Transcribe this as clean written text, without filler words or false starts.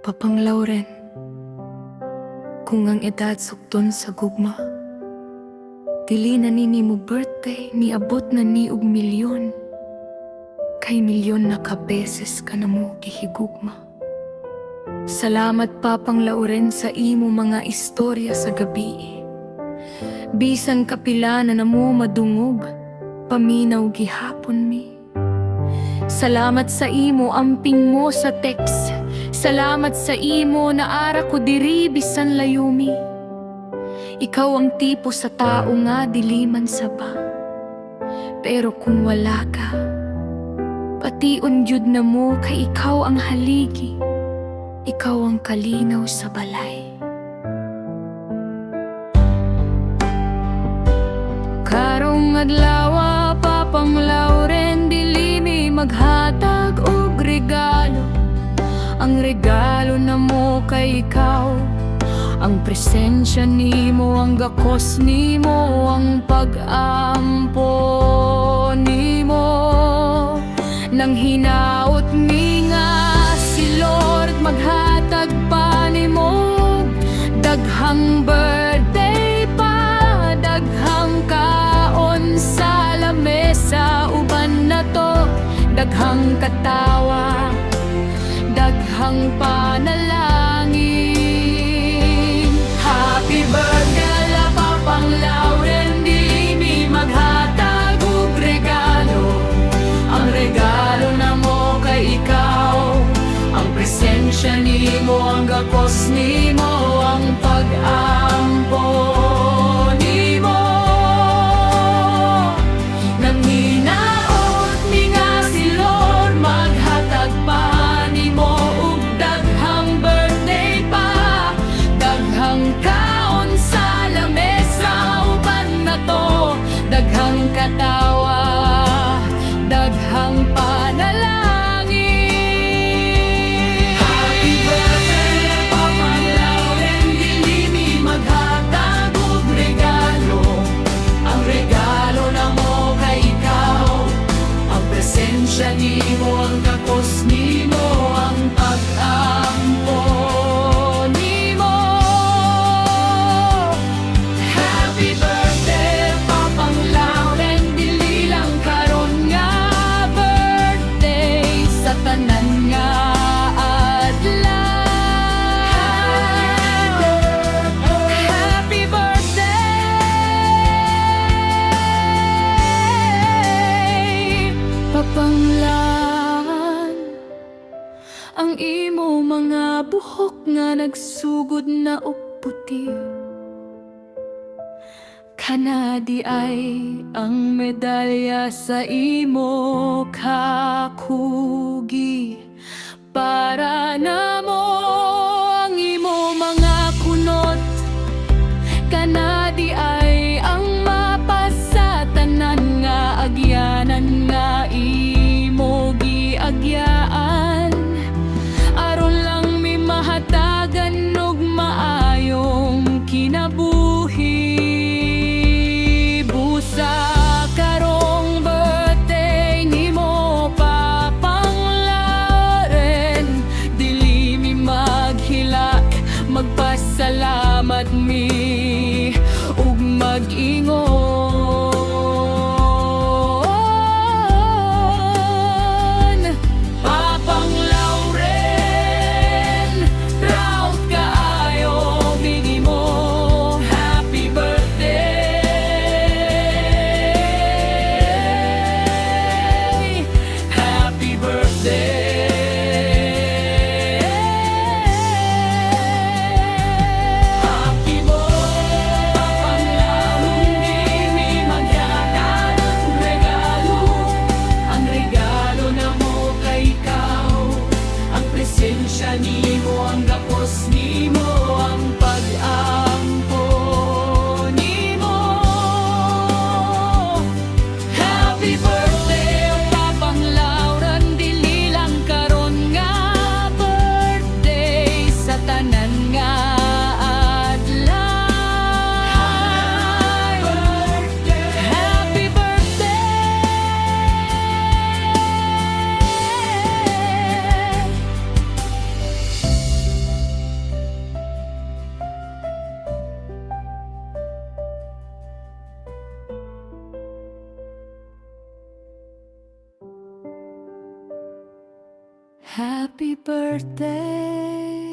Papanglaw rin, kung ang edad sukton sa gugma, dili na nini mo birthday, niabot na ni og milyon. Kay milyon na kabeses ka na mo gihigugma. Salamat Papanglaw rin sa imo mga istorya sa gabi. Bisan kapila na namo madungog, paminaw gihapon mi. Salamat sa imo amping mo sa text. Salamat sa imo na ara ko diri bisan layumi. Ikaw ang tipo sa tao nga diliman sa ba. Pero kung wala ka, pati unjud na mo kay ikaw ang haligi. Ikaw ang kalinaw sa balay. Karong adlaw Papanglaw rin dili mi maghatag og regalo. Ang regalo na mo kay ikaw, ang presensya nimo, ang gakos nimo, ang pag-ampo nimo. Nang hinaot mi nga si Lord maghatag pa nimo daghang birthday pa, daghang kaon sa lamesa, uban na to daghang katawa, daghang panalangin. Happy birthday la Papanglaw rin dili mi maghatag og regalo. Ang regalo na mo kay ikaw, ang presensya nimo, ang gakos nimo, ang pag-ampo nimo. Nang hinaot mi nga si Lord maghatag pa nimo og daghang birthday pa, daghang kaon sa lamesa, uban na to daghang katawa, daghang panalangin. Happy birthday Papanglaw rin dili mi maghatag og regalo. Ang regalo na mo kay ikaw, ang presensya nimo, ang gakos nimo, ang pag-ampo nimo. Happy birthday Papanglaw rin dili lang karon nga birthday, sa tanan nga adlaw. Happy birthday Papanglan. Ang imo mga buhok nga nagsugod na og puti, kanadi ay ang medalya sa imo kakugi. Para na mo ang imo mga kunot, kanadi ay ang mapasatanan nga agyanan nga imo giagyaan. Aron lang mi mahatagan og maayong kinabuhi. Busa karong birthday nimo Papanglaw, Happy birthday